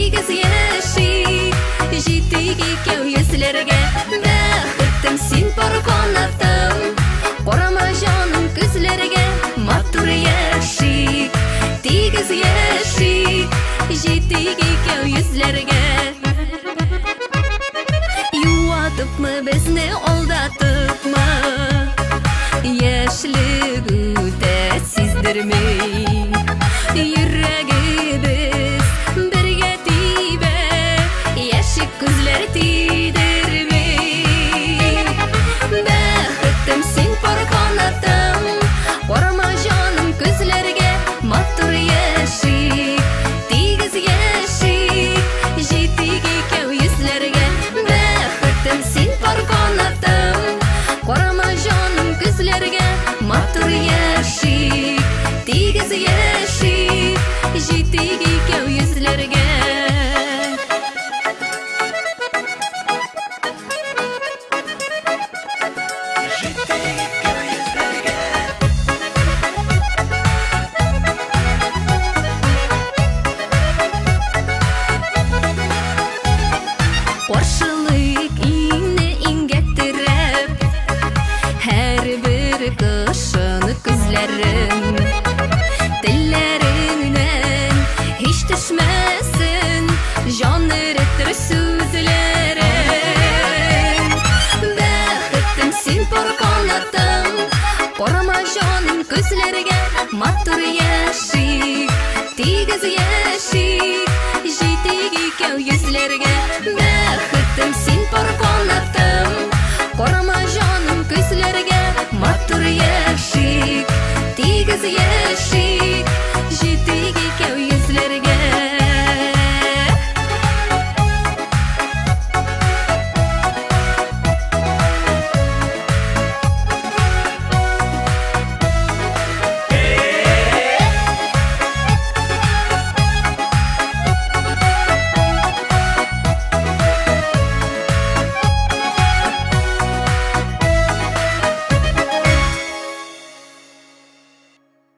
тигіз яшик, жетик екеу езлерге. Бәхеттім сен бар қанатым, қарама жаным күзлерге. Матур яшик, тигіз яшик, жетик екеу езлерге. Юатыпмы безне алдатыпмы, яшілік үті сіздірмей. Йөрәгебез бергә тибә, яшик күзләр тидермей. Бәхеттем син бар канатым, карама җаным күзләргә. Матур яшик, тигез яшик, жетик икәү йөзләргә. Бәхеттем син бар канатым, карама җаным күзләргә. Матур яшик, тигез яшик, жетик икәү йөзләргә. Каршылык инне иңгә терәп, һәр бер кышын күзләрем. Телләреңнән һич төшмәсен, җан эретер сүзләрең. Бәхеттем син бар канатым, карама җаным күзләргә. Матур яшик, тигез яшик, жетик икәү йөзләргә. Бәхеттем син бар канатым, карама җаным күзләргә. Матур яшик, тигез яшик.